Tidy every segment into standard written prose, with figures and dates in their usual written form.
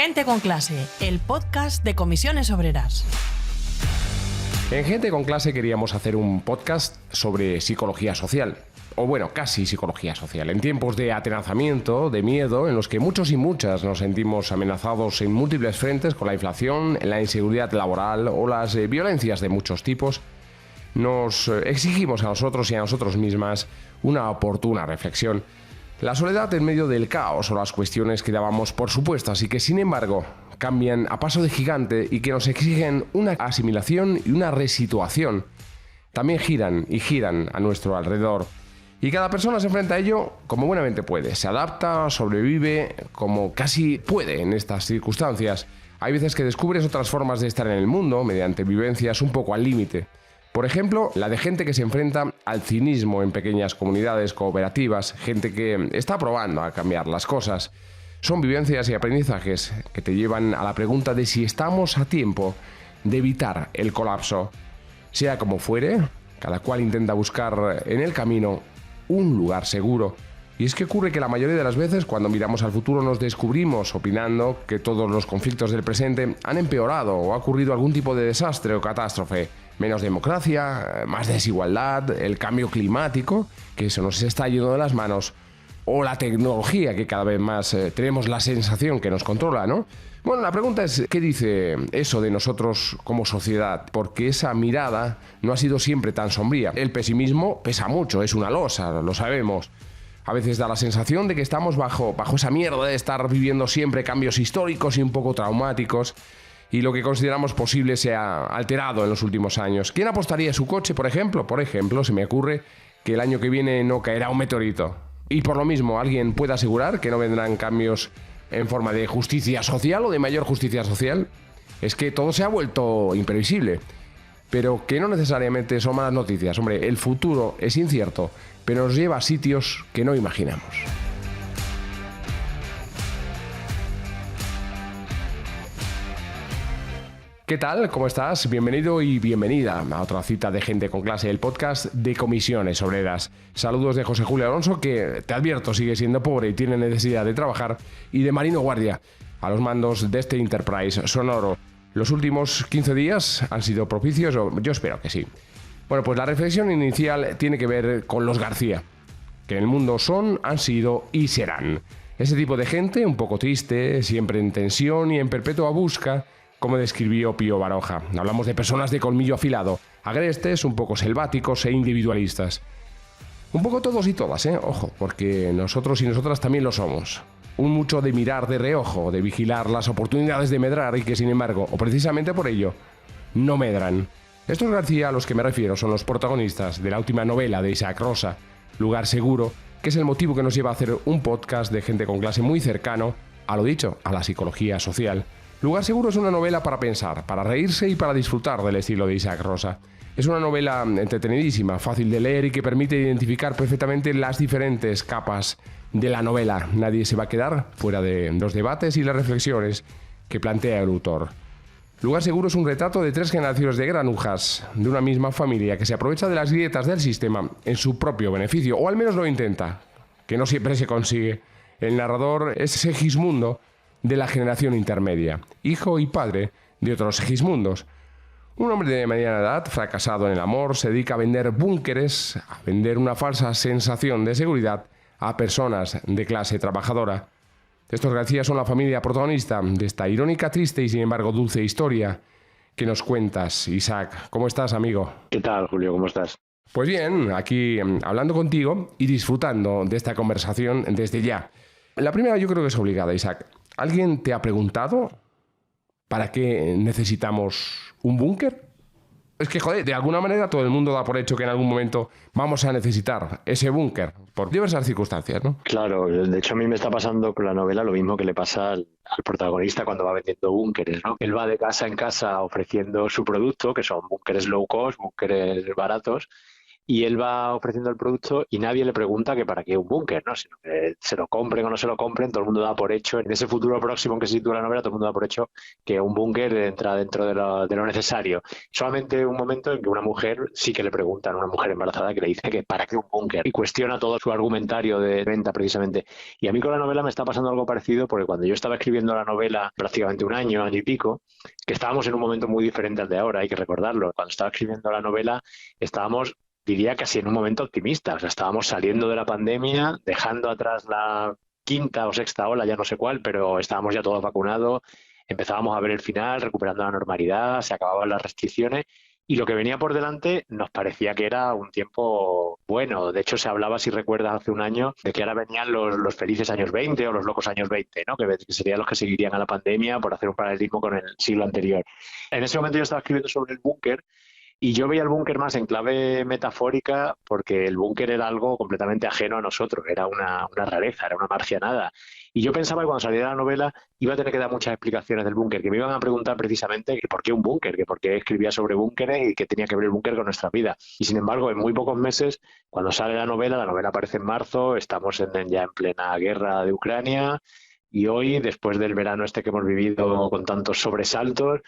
Gente con clase, el podcast de Comisiones Obreras. En Gente con clase queríamos hacer un podcast sobre psicología social. O bueno, casi psicología social. En tiempos de atenazamiento, de miedo, en los que muchos y muchas nos sentimos amenazados en múltiples frentes con la inflación, la inseguridad laboral o las violencias de muchos tipos, nos exigimos a nosotros y a nosotros mismas una oportuna reflexión. La soledad en medio del caos o las cuestiones que dábamos por supuestas y que sin embargo cambian a paso de gigante y que nos exigen una asimilación y una resituación, también giran y giran a nuestro alrededor. Y cada persona se enfrenta a ello como buenamente puede, se adapta, sobrevive como casi puede en estas circunstancias. Hay veces que descubres otras formas de estar en el mundo mediante vivencias un poco al límite. Por ejemplo, la de gente que se enfrenta al cinismo en pequeñas comunidades cooperativas, gente que está probando a cambiar las cosas. Son vivencias y aprendizajes que te llevan a la pregunta de si estamos a tiempo de evitar el colapso. Sea como fuere, cada cual intenta buscar en el camino un lugar seguro. Y es que ocurre que la mayoría de las veces cuando miramos al futuro nos descubrimos opinando que todos los conflictos del presente han empeorado o ha ocurrido algún tipo de desastre o catástrofe. Menos democracia, más desigualdad, el cambio climático, que se nos está yendo de las manos, o la tecnología, que cada vez más tenemos la sensación que nos controla, ¿no? Bueno, la pregunta es, ¿qué dice eso de nosotros como sociedad? Porque esa mirada no ha sido siempre tan sombría. El pesimismo pesa mucho, es una losa, lo sabemos. A veces da la sensación de que estamos bajo esa mierda de estar viviendo siempre cambios históricos y un poco traumáticos, y lo que consideramos posible se ha alterado en los últimos años. ¿Quién apostaría su coche, por ejemplo? Por ejemplo, se me ocurre que el año que viene no caerá un meteorito. Y por lo mismo, ¿alguien puede asegurar que no vendrán cambios en forma de justicia social o de mayor justicia social? Es que todo se ha vuelto imprevisible. Pero que no necesariamente son malas noticias. Hombre, el futuro es incierto, pero nos lleva a sitios que no imaginamos. ¿Qué tal? ¿Cómo estás? Bienvenido y bienvenida a otra cita de Gente con Clase, el podcast de Comisiones Obreras. Saludos de José Julio Alonso, que te advierto sigue siendo pobre y tiene necesidad de trabajar, y de Marino Guardia, a los mandos de este Enterprise sonoro. ¿Los últimos 15 días han sido propicios? Yo espero que sí. Bueno, pues la reflexión inicial tiene que ver con los García, que en el mundo son, han sido y serán. Ese tipo de gente un poco triste, siempre en tensión y en perpetua busca, como describió Pío Baroja. Hablamos de personas de colmillo afilado, agrestes, un poco selváticos e individualistas. Un poco todos y todas, ojo, porque nosotros y nosotras también lo somos. Un mucho de mirar de reojo, de vigilar las oportunidades de medrar y que sin embargo, o precisamente por ello, no medran. Estos García a los que me refiero son los protagonistas de la última novela de Isaac Rosa, Lugar Seguro, que es el motivo que nos lleva a hacer un podcast de Gente con Clase muy cercano, a lo dicho, a la psicología social. Lugar Seguro es una novela para pensar, para reírse y para disfrutar del estilo de Isaac Rosa. Es una novela entretenidísima, fácil de leer y que permite identificar perfectamente las diferentes capas de la novela. Nadie se va a quedar fuera de los debates y las reflexiones que plantea el autor. Lugar Seguro es un retrato de 3 generaciones de granujas de una misma familia que se aprovecha de las grietas del sistema en su propio beneficio, o al menos lo intenta, que no siempre se consigue. El narrador es Segismundo, de la generación intermedia, hijo y padre de otros Segismundos. Un hombre de mediana edad, fracasado en el amor, se dedica a vender búnkeres, a vender una falsa sensación de seguridad a personas de clase trabajadora. Estos García son la familia protagonista de esta irónica, triste y sin embargo dulce historia que nos cuentas, Isaac. ¿Cómo estás, amigo? ¿Qué tal, Julio? ¿Cómo estás? Pues bien, aquí hablando contigo y disfrutando de esta conversación desde ya. La primera yo creo que es obligada, Isaac. ¿Alguien te ha preguntado para qué necesitamos un búnker? Es que, joder, de alguna manera todo el mundo da por hecho que en algún momento vamos a necesitar ese búnker, por diversas circunstancias, ¿no? Claro, de hecho a mí me está pasando con la novela lo mismo que le pasa al protagonista cuando va vendiendo búnkeres, ¿no? Él va de casa en casa ofreciendo su producto, que son búnkeres low cost, búnkeres baratos, y él va ofreciendo el producto y nadie le pregunta que para qué un búnker, ¿no? Sino que se lo compren o no se lo compren, todo el mundo da por hecho, en ese futuro próximo en que se sitúa la novela, todo el mundo da por hecho que un búnker entra dentro de lo necesario. Solamente un momento en que una mujer sí que le preguntan, una mujer embarazada que le dice que para qué un búnker y cuestiona todo su argumentario de venta precisamente. Y a mí con la novela me está pasando algo parecido porque cuando yo estaba escribiendo la novela prácticamente un año y pico, que estábamos en un momento muy diferente al de ahora, hay que recordarlo. Cuando estaba escribiendo la novela estábamos, diría, casi en un momento optimista. O sea, estábamos saliendo de la pandemia, dejando atrás la quinta o sexta ola, ya no sé cuál, pero estábamos ya todos vacunados, empezábamos a ver el final, recuperando la normalidad, se acababan las restricciones y lo que venía por delante nos parecía que era un tiempo bueno. De hecho, se hablaba, si recuerdas, hace un año, de que ahora venían los felices años 20 o los locos años 20, ¿no? Que serían los que seguirían a la pandemia por hacer un paralelismo con el siglo anterior. En ese momento yo estaba escribiendo sobre el búnker y yo veía el búnker más en clave metafórica porque el búnker era algo completamente ajeno a nosotros, era una rareza, era una marcianada. Y yo pensaba que cuando saliera la novela iba a tener que dar muchas explicaciones del búnker, que me iban a preguntar precisamente que por qué un búnker, que por qué escribía sobre búnkeres y qué tenía que ver el búnker con nuestra vida. Y sin embargo, en muy pocos meses, cuando sale la novela aparece en marzo, estamos ya en plena guerra de Ucrania y hoy, después del verano este que hemos vivido con tantos sobresaltos,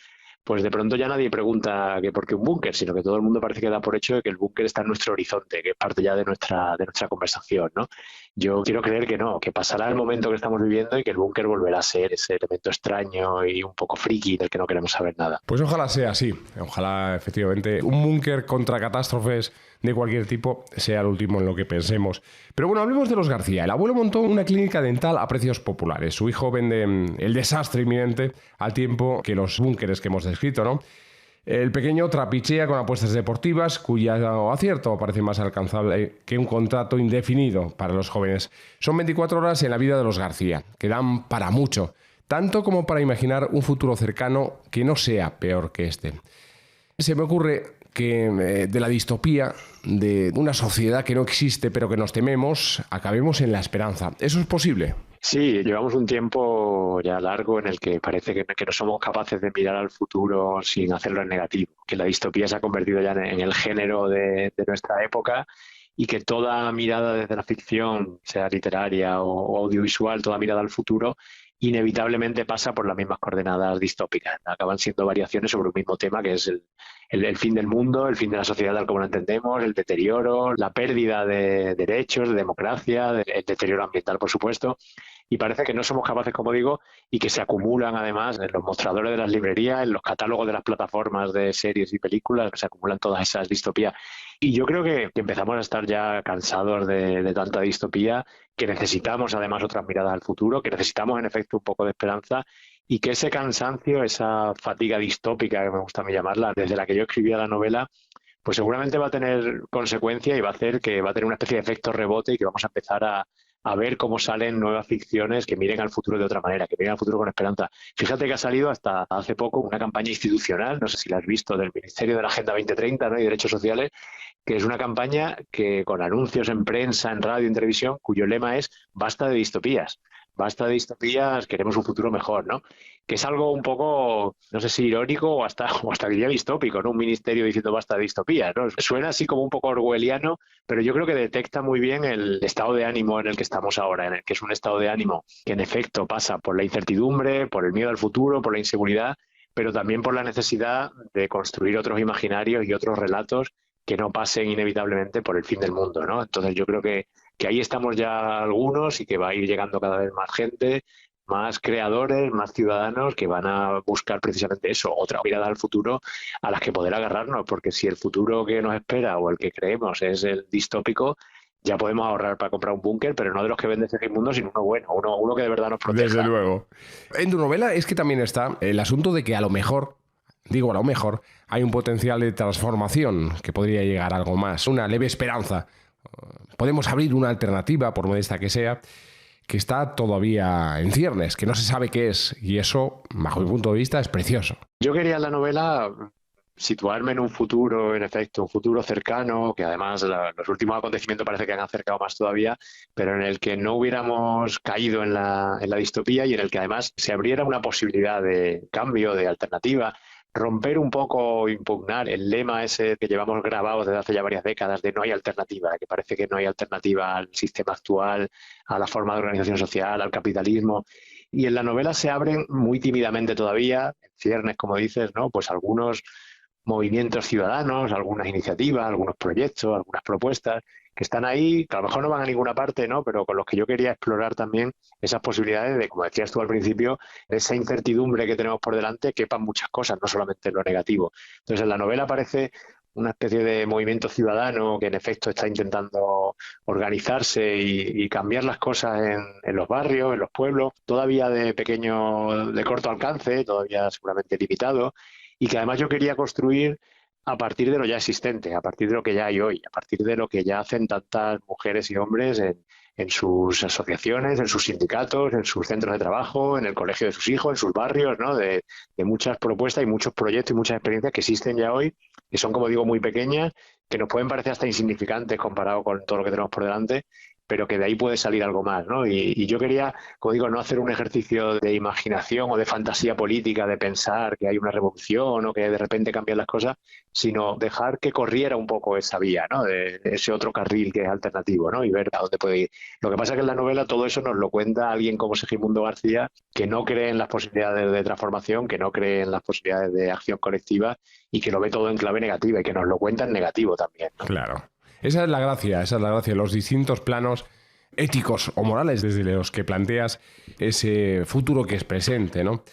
pues de pronto ya nadie pregunta que por qué un búnker, sino que todo el mundo parece que da por hecho de que el búnker está en nuestro horizonte, que es parte ya de nuestra conversación, ¿no? Yo quiero creer que no, que pasará el momento que estamos viviendo y que el búnker volverá a ser ese elemento extraño y un poco friki del que no queremos saber nada. Pues ojalá sea así, ojalá efectivamente un búnker contra catástrofes de cualquier tipo sea el último en lo que pensemos. Pero bueno, hablemos de los García. El abuelo montó una clínica dental a precios populares. Su hijo vende el desastre inminente al tiempo que los búnkeres que hemos descrito, ¿no? El pequeño trapichea con apuestas deportivas cuyo acierto parece más alcanzable que un contrato indefinido para los jóvenes. Son 24 horas en la vida de los García, que dan para mucho, tanto como para imaginar un futuro cercano que no sea peor que este. Se me ocurre que de la distopía, de una sociedad que no existe pero que nos tememos, acabemos en la esperanza. ¿Eso es posible? Sí, llevamos un tiempo ya largo en el que parece que no somos capaces de mirar al futuro sin hacerlo en negativo, que la distopía se ha convertido ya en el género de nuestra época y que toda mirada desde la ficción, sea literaria o audiovisual, toda mirada al futuro, inevitablemente pasa por las mismas coordenadas distópicas. Acaban siendo variaciones sobre un mismo tema, que es el fin del mundo, el fin de la sociedad tal como la entendemos, el deterioro, la pérdida de derechos, de democracia, el deterioro ambiental, por supuesto. Y parece que no somos capaces, como digo, y que se acumulan además en los mostradores de las librerías, en los catálogos de las plataformas de series y películas, que se acumulan todas esas distopías. Y yo creo que empezamos a estar ya cansados de tanta distopía, que necesitamos además otras miradas al futuro, que necesitamos en efecto un poco de esperanza y que ese cansancio, esa fatiga distópica, que me gusta a mí llamarla, desde la que yo escribía la novela, pues seguramente va a tener consecuencia y va a hacer que va a tener una especie de efecto rebote y que vamos a empezar a ver cómo salen nuevas ficciones que miren al futuro de otra manera, que miren al futuro con esperanza. Fíjate que ha salido hasta hace poco una campaña institucional, no sé si la has visto, del Ministerio de la Agenda 2030, ¿no? y Derechos Sociales, que es una campaña que con anuncios en prensa, en radio, en televisión, cuyo lema es basta de distopías. Basta de distopías, queremos un futuro mejor, ¿no? Que es algo un poco, no sé si irónico o hasta diría distópico, ¿no? Un ministerio diciendo basta de distopías, ¿no? Suena así como un poco orwelliano, pero yo creo que detecta muy bien el estado de ánimo en el que estamos ahora, en el que es un estado de ánimo que en efecto pasa por la incertidumbre, por el miedo al futuro, por la inseguridad, pero también por la necesidad de construir otros imaginarios y otros relatos que no pasen inevitablemente por el fin del mundo, ¿no? Entonces yo creo que ahí estamos ya algunos y que va a ir llegando cada vez más gente, más creadores, más ciudadanos que van a buscar precisamente eso, otra mirada al futuro a las que poder agarrarnos, porque si el futuro que nos espera o el que creemos es el distópico, ya podemos ahorrar para comprar un búnker, pero no de los que venden Segismundo, sino uno bueno, uno que de verdad nos proteja. Desde luego. En tu novela es que también está el asunto de que a lo mejor, hay un potencial de transformación, que podría llegar a algo más, una leve esperanza. Podemos abrir una alternativa, por modesta que sea, que está todavía en ciernes, que no se sabe qué es, y eso, bajo mi punto de vista, es precioso. Yo quería en la novela situarme en un futuro, en efecto, un futuro cercano, que además los últimos acontecimientos parece que han acercado más todavía, pero en el que no hubiéramos caído en la distopía y en el que además se abriera una posibilidad de cambio, de alternativa. romper un poco, impugnar el lema ese que llevamos grabado desde hace ya varias décadas de no hay alternativa, que parece que no hay alternativa al sistema actual, a la forma de organización social, al capitalismo. Y en la novela se abren muy tímidamente todavía, en ciernes, como dices, ¿no? Pues algunos movimientos ciudadanos, algunas iniciativas, algunos proyectos, algunas propuestas que están ahí, que a lo mejor no van a ninguna parte, ¿no? Pero con los que yo quería explorar también esas posibilidades de, como decías tú al principio, de esa incertidumbre que tenemos por delante, quepan muchas cosas, no solamente lo negativo. Entonces, en la novela aparece una especie de movimiento ciudadano que en efecto está intentando organizarse y cambiar las cosas en los barrios, en los pueblos, todavía de corto alcance, todavía seguramente limitado, y que además yo quería construir a partir de lo ya existente, a partir de lo que ya hay hoy, a partir de lo que ya hacen tantas mujeres y hombres en sus asociaciones, en sus sindicatos, en sus centros de trabajo, en el colegio de sus hijos, en sus barrios, ¿no? De muchas propuestas y muchos proyectos y muchas experiencias que existen ya hoy, que son, como digo, muy pequeñas, que nos pueden parecer hasta insignificantes comparado con todo lo que tenemos por delante, pero que de ahí puede salir algo más, ¿no? Y yo quería, como digo, no hacer un ejercicio de imaginación o de fantasía política, de pensar que hay una revolución o que de repente cambian las cosas, sino dejar que corriera un poco esa vía, ¿no? De ese otro carril que es alternativo, ¿no? Y ver a dónde puede ir. Lo que pasa es que en la novela todo eso nos lo cuenta alguien como Segismundo García, que no cree en las posibilidades de transformación, que no cree en las posibilidades de acción colectiva y que lo ve todo en clave negativa y que nos lo cuenta en negativo también, ¿no? Claro. Esa es la gracia, los distintos planos éticos o morales desde los que planteas ese futuro que es presente, ¿no?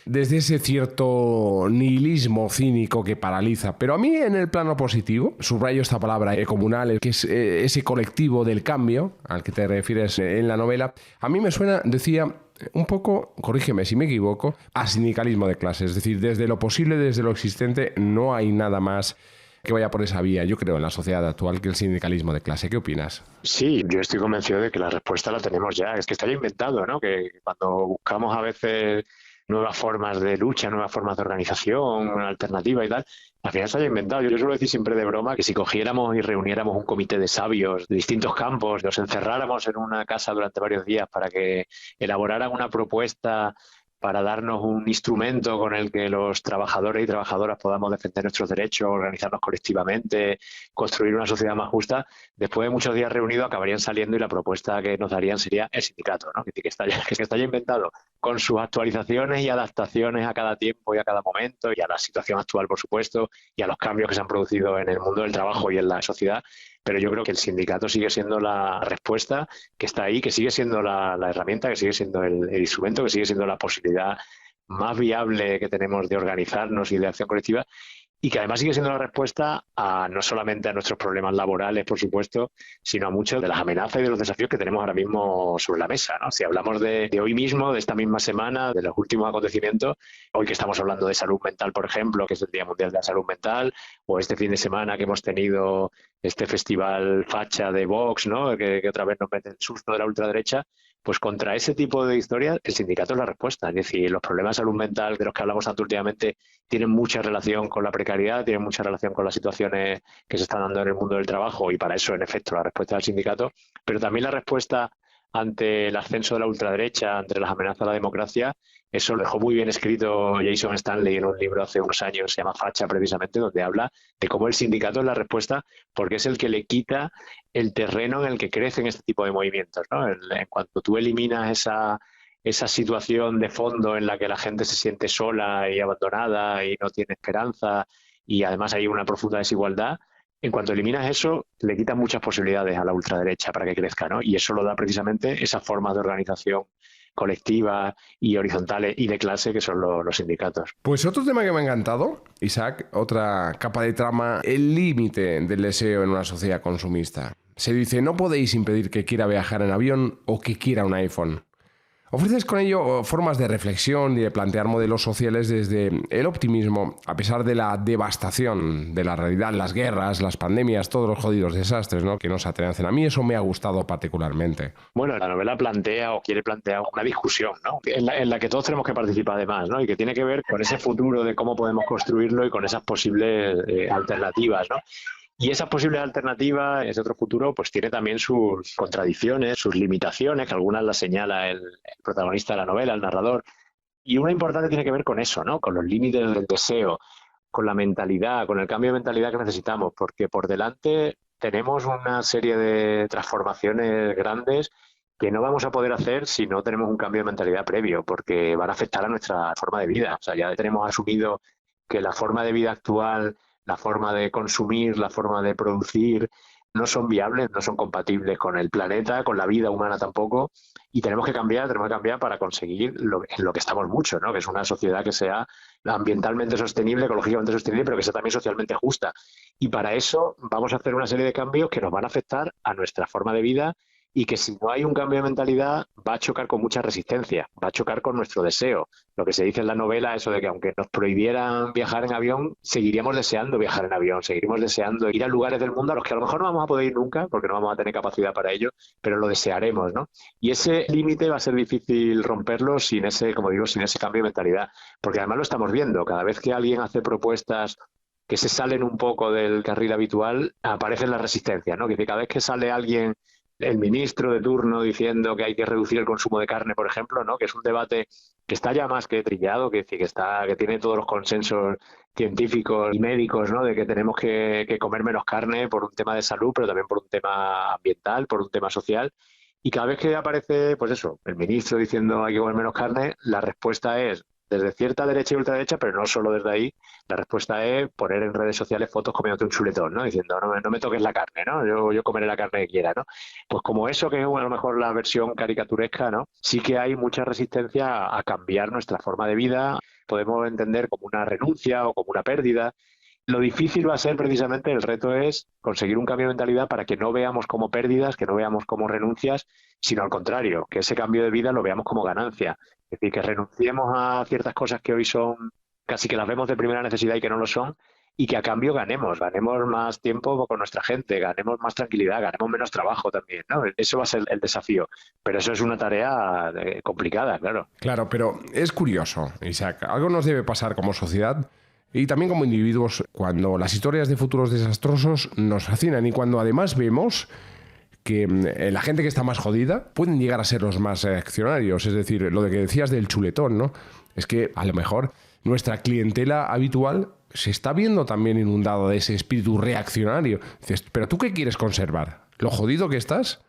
Desde ese cierto nihilismo cínico que paraliza. Pero a mí, en el plano positivo, subrayo esta palabra comunal, que es ese colectivo del cambio al que te refieres en la novela, a mí me suena, decía, un poco, corrígeme si me equivoco, a sindicalismo de clase. Es decir, desde lo posible, desde lo existente, no hay nada más que vaya por esa vía, yo creo, en la sociedad actual, que el sindicalismo de clase. ¿Qué opinas? Sí, yo estoy convencido de que la respuesta la tenemos ya. Es que está ya inventado, ¿no? Que cuando buscamos a veces nuevas formas de lucha, nuevas formas de organización, una alternativa y tal, al final se haya inventado. Yo suelo decir siempre de broma que si cogiéramos y reuniéramos un comité de sabios de distintos campos, los encerráramos en una casa durante varios días para que elaboraran una propuesta para darnos un instrumento con el que los trabajadores y trabajadoras podamos defender nuestros derechos, organizarnos colectivamente, construir una sociedad más justa, después de muchos días reunidos acabarían saliendo y la propuesta que nos darían sería el sindicato, ¿no? Que está ya inventado con sus actualizaciones y adaptaciones a cada tiempo y a cada momento y a la situación actual, por supuesto, y a los cambios que se han producido en el mundo del trabajo y en la sociedad. Pero yo creo que el sindicato sigue siendo la respuesta que está ahí, que sigue siendo la herramienta, que sigue siendo el instrumento, que sigue siendo la posibilidad más viable que tenemos de organizarnos y de acción colectiva, y que además sigue siendo la respuesta a no solamente a nuestros problemas laborales, por supuesto, sino a muchas de las amenazas y de los desafíos que tenemos ahora mismo sobre la mesa, ¿no? Si hablamos de hoy mismo, de esta misma semana, de los últimos acontecimientos, hoy que estamos hablando de salud mental, por ejemplo, que es el Día Mundial de la Salud Mental, o este fin de semana que hemos tenido este festival facha de Vox, ¿no? Que otra vez nos mete el susto de la ultraderecha, pues contra ese tipo de historias el sindicato es la respuesta. Es decir, los problemas de salud mental de los que hablamos tanto últimamente tienen mucha relación con la precariedad, tienen mucha relación con las situaciones que se están dando en el mundo del trabajo y para eso, en efecto, la respuesta del sindicato, pero también la respuesta ante el ascenso de la ultraderecha, ante las amenazas a la democracia. Eso lo dejó muy bien escrito Jason Stanley en un libro hace unos años, se llama Facha precisamente, donde habla de cómo el sindicato es la respuesta porque es el que le quita el terreno en el que crecen este tipo de movimientos, ¿no? En cuanto tú eliminas esa situación de fondo en la que la gente se siente sola y abandonada y no tiene esperanza y además hay una profunda desigualdad, en cuanto eliminas eso, le quitas muchas posibilidades a la ultraderecha para que crezca, ¿no? Y eso lo da precisamente esas formas de organización colectiva y horizontales y de clase que son los sindicatos. Pues otro tema que me ha encantado, Isaac, otra capa de trama, el límite del deseo en una sociedad consumista. Se dice, no podéis impedir que quiera viajar en avión o que quiera un iPhone. Ofreces con ello formas de reflexión y de plantear modelos sociales desde el optimismo, a pesar de la devastación de la realidad, las guerras, las pandemias, todos los jodidos desastres, ¿no?, que nos atenazan. A mí eso me ha gustado particularmente. Bueno, la novela plantea o quiere plantear una discusión, ¿no?, en la que todos tenemos que participar además, ¿no?, y que tiene que ver con ese futuro de cómo podemos construirlo y con esas posibles alternativas, ¿no? Y esas posibles alternativas, ese otro futuro, pues tiene también sus contradicciones, sus limitaciones, que algunas las señala el protagonista de la novela, el narrador, Y una importante tiene que ver con eso, ¿no? Con los límites del deseo, con la mentalidad, con el cambio de mentalidad que necesitamos, porque por delante tenemos una serie de transformaciones grandes que no vamos a poder hacer si no tenemos un cambio de mentalidad previo, porque van a afectar a nuestra forma de vida. O sea, ya tenemos asumido que la forma de vida actual, la forma de consumir, la forma de producir, no son viables, no son compatibles con el planeta, con la vida humana tampoco, y tenemos que cambiar para conseguir en lo que estamos mucho, ¿no? Que es una sociedad que sea ambientalmente sostenible, ecológicamente sostenible, pero que sea también socialmente justa. Y para eso vamos a hacer una serie de cambios que nos van a afectar a nuestra forma de vida y que si no hay un cambio de mentalidad va a chocar con mucha resistencia, va a chocar con nuestro deseo. Lo que se dice en la novela, eso de que aunque nos prohibieran viajar en avión, seguiríamos deseando viajar en avión, seguiríamos deseando ir a lugares del mundo a los que a lo mejor no vamos a poder ir nunca, porque no vamos a tener capacidad para ello, pero lo desearemos, ¿no? Y ese límite va a ser difícil romperlo sin ese, como digo, sin ese cambio de mentalidad, porque además lo estamos viendo, cada vez que alguien hace propuestas que se salen un poco del carril habitual, aparece la resistencia, ¿no? Que cada vez que sale alguien, el ministro de turno, diciendo que hay que reducir el consumo de carne, por ejemplo, ¿no? Que es un debate que está ya más que trillado, que tiene todos los consensos científicos y médicos, ¿no? De que tenemos que comer menos carne por un tema de salud, pero también por un tema ambiental, por un tema social. Y cada vez que aparece, pues eso, el ministro diciendo hay que comer menos carne, la respuesta es desde cierta derecha y ultraderecha, pero no solo desde ahí. La respuesta es poner en redes sociales fotos comiéndote un chuletón, ¿no? Diciendo, no me toques la carne, ¿no? Yo comeré la carne que quiera, ¿no? Pues como eso, que es a lo mejor la versión caricaturesca, ¿no? Sí que hay mucha resistencia a cambiar nuestra forma de vida. Podemos entender como una renuncia o como una pérdida. Lo difícil va a ser precisamente, el reto es conseguir un cambio de mentalidad para que no veamos como pérdidas, que no veamos como renuncias, sino al contrario, que ese cambio de vida lo veamos como ganancia. Es decir, que renunciemos a ciertas cosas que hoy son, casi que las vemos de primera necesidad y que no lo son, y que a cambio ganemos más tiempo con nuestra gente, ganemos más tranquilidad, ganemos menos trabajo también, ¿no? Eso va a ser el desafío, pero eso es una tarea complicada, claro. Claro, pero es curioso, Isaac. Algo nos debe pasar como sociedad y también como individuos cuando las historias de futuros desastrosos nos fascinan y cuando además vemos que la gente que está más jodida pueden llegar a ser los más reaccionarios. Es decir, lo de que decías del chuletón, ¿no? Es que a lo mejor nuestra clientela habitual se está viendo también inundada de ese espíritu reaccionario. Dices, ¿pero tú qué quieres conservar? ¿Lo jodido que estás?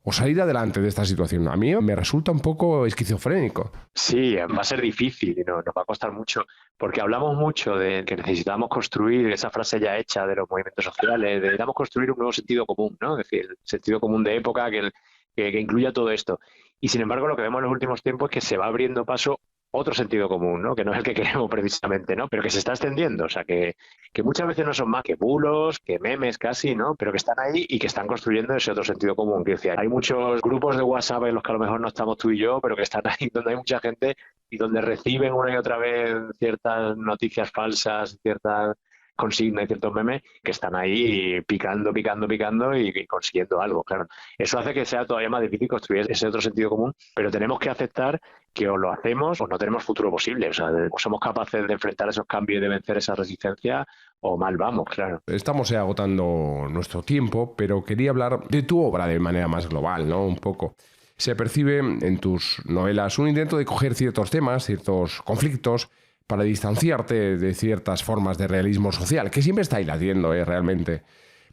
¿O salir adelante de esta situación? A mí me resulta un poco esquizofrénico. Sí, va a ser difícil y nos va a costar mucho, porque hablamos mucho de que necesitamos construir esa frase ya hecha de los movimientos sociales, de necesitamos construir un nuevo sentido común, ¿no? Es decir, el sentido común de época que incluya todo esto. Y sin embargo, lo que vemos en los últimos tiempos es que se va abriendo paso otro sentido común, ¿no? Que no es el que queremos precisamente, ¿no? Pero que se está extendiendo, o sea, que muchas veces no son más que bulos, que memes casi, ¿no? Pero que están ahí y que están construyendo ese otro sentido común. Que decía, hay muchos grupos de WhatsApp en los que a lo mejor no estamos tú y yo, pero que están ahí donde hay mucha gente y donde reciben una y otra vez ciertas noticias falsas, ciertas consignas y ciertos memes que están ahí picando y consiguiendo algo, claro. Eso hace que sea todavía más difícil construir ese otro sentido común, pero tenemos que aceptar que o lo hacemos o no tenemos futuro posible. O sea, o somos capaces de enfrentar esos cambios y de vencer esa resistencia o mal vamos, claro. Estamos agotando nuestro tiempo, pero quería hablar de tu obra de manera más global, ¿no? Un poco. Se percibe en tus novelas un intento de coger ciertos temas, ciertos conflictos, para distanciarte de ciertas formas de realismo social, que siempre está ahí latiendo, realmente.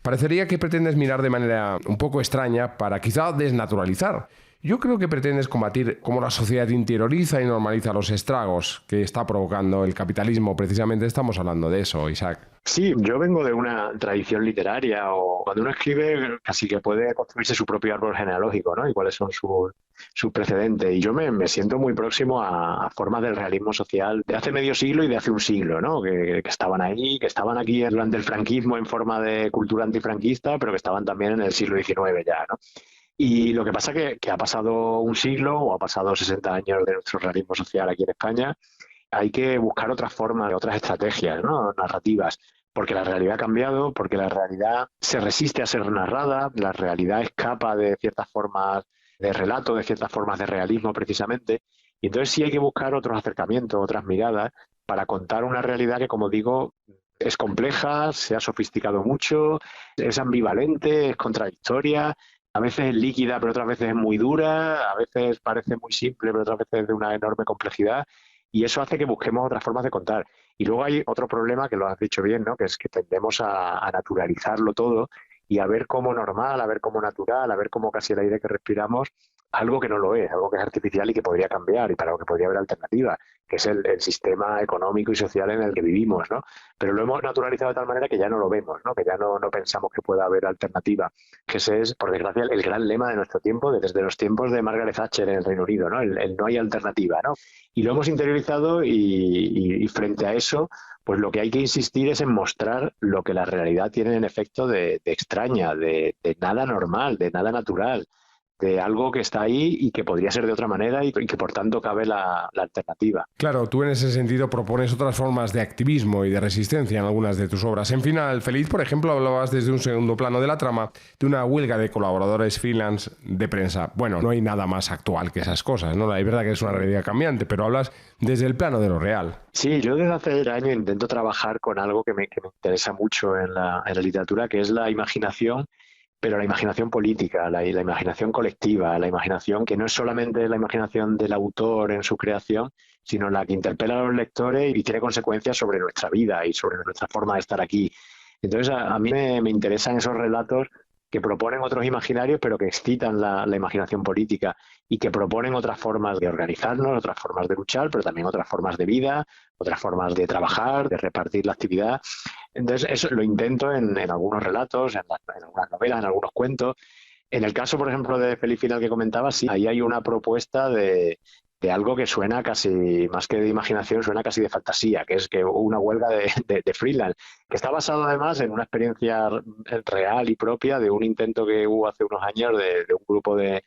Parecería que pretendes mirar de manera un poco extraña para quizá desnaturalizar. Yo creo que pretendes combatir cómo la sociedad interioriza y normaliza los estragos que está provocando el capitalismo. Precisamente estamos hablando de eso, Isaac. Sí, yo vengo de una tradición literaria, o cuando uno escribe casi que puede construirse su propio árbol genealógico, ¿no? Y cuáles son sus precedentes. Y yo me siento muy próximo a formas del realismo social de hace medio siglo y de hace un siglo, ¿no? Que estaban ahí, que estaban aquí durante el franquismo en forma de cultura antifranquista, pero que estaban también en el siglo XIX ya, ¿no? Y lo que pasa que ha pasado un siglo o ha pasado 60 años de nuestro realismo social aquí en España. Hay que buscar otras formas, otras estrategias, ¿no? Narrativas, porque la realidad ha cambiado, porque la realidad se resiste a ser narrada, la realidad escapa de ciertas formas de relato, de ciertas formas de realismo precisamente, y entonces sí hay que buscar otros acercamientos, otras miradas, para contar una realidad que, como digo, es compleja, se ha sofisticado mucho, es ambivalente, es contradictoria, a veces es líquida, pero otras veces es muy dura, a veces parece muy simple, pero otras veces es de una enorme complejidad. y eso hace que busquemos otras formas de contar. Y luego hay otro problema que lo has dicho bien, ¿no? Que es que tendemos a naturalizarlo todo y a ver como normal, a ver como natural, a ver como casi el aire que respiramos, algo que no lo es, algo que es artificial y que podría cambiar y para lo que podría haber alternativa, que es el sistema económico y social en el que vivimos, ¿no? Pero lo hemos naturalizado de tal manera que ya no lo vemos, ¿no? Que ya no pensamos que pueda haber alternativa, que ese es, por desgracia, el gran lema de nuestro tiempo, desde los tiempos de Margaret Thatcher en el Reino Unido, ¿no? El no hay alternativa, ¿no? Y lo hemos interiorizado y frente a eso, pues lo que hay que insistir es en mostrar lo que la realidad tiene en efecto de extraña, de nada normal, de nada natural, de algo que está ahí y que podría ser de otra manera y que por tanto cabe la alternativa. Claro, tú en ese sentido propones otras formas de activismo y de resistencia en algunas de tus obras. En Final Feliz, por ejemplo, hablabas desde un segundo plano de la trama de una huelga de colaboradores freelance de prensa. Bueno, no hay nada más actual que esas cosas, ¿no? Es verdad que es una realidad cambiante, pero hablas desde el plano de lo real. Sí, yo desde hace años intento trabajar con algo que me interesa mucho en la literatura, que es la imaginación, pero la imaginación política, la imaginación colectiva, la imaginación que no es solamente la imaginación del autor en su creación, sino la que interpela a los lectores y tiene consecuencias sobre nuestra vida y sobre nuestra forma de estar aquí. Entonces, a mí me interesan esos relatos que proponen otros imaginarios, pero que excitan la imaginación política y que proponen otras formas de organizarnos, otras formas de luchar, pero también otras formas de vida, otras formas de trabajar, de repartir la actividad. Entonces, eso lo intento en algunos relatos, en algunas novelas, en algunos cuentos. En el caso, por ejemplo, de Feliz Final que comentaba, sí, ahí hay una propuesta de algo que suena casi, más que de imaginación, suena casi de fantasía, que es que una huelga de freelance, que está basado además en una experiencia real y propia de un intento que hubo hace unos años de un grupo de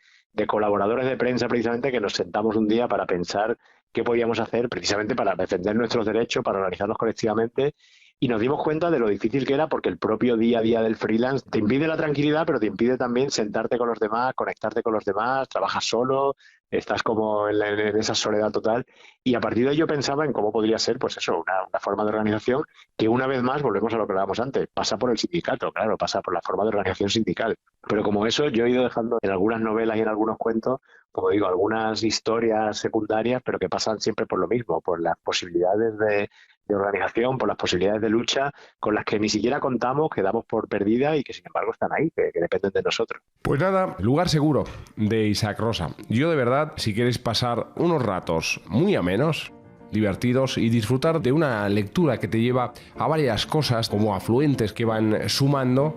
colaboradores de prensa precisamente que nos sentamos un día para pensar qué podíamos hacer precisamente para defender nuestros derechos, para organizarnos colectivamente. Y nos dimos cuenta de lo difícil que era porque el propio día a día del freelance te impide la tranquilidad, pero te impide también sentarte con los demás, conectarte con los demás, trabajas solo, estás como en esa soledad total. Y a partir de ello pensaba en cómo podría ser, pues eso, una forma de organización que una vez más, volvemos a lo que hablábamos antes, pasa por el sindicato, claro, pasa por la forma de organización sindical. Pero como eso, yo he ido dejando en algunas novelas y en algunos cuentos, como digo, algunas historias secundarias, pero que pasan siempre por lo mismo, por las posibilidades de organización, por las posibilidades de lucha con las que ni siquiera contamos, que damos por perdida y que sin embargo están ahí, que dependen de nosotros. Pues nada, Lugar seguro, de Isaac Rosa. Yo de verdad, si quieres pasar unos ratos muy amenos, divertidos y disfrutar de una lectura que te lleva a varias cosas como afluentes que van sumando,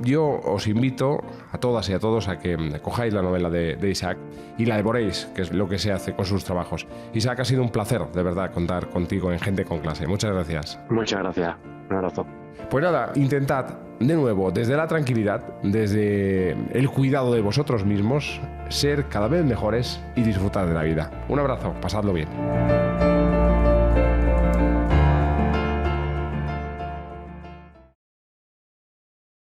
yo os invito a todas y a todos a que cojáis la novela de Isaac y la devoréis, que es lo que se hace con sus trabajos. Isaac, ha sido un placer, de verdad, contar contigo en Gente con Clase. Muchas gracias. Muchas gracias. Un abrazo. Pues nada, intentad, de nuevo, desde la tranquilidad, desde el cuidado de vosotros mismos, ser cada vez mejores y disfrutar de la vida. Un abrazo, pasadlo bien.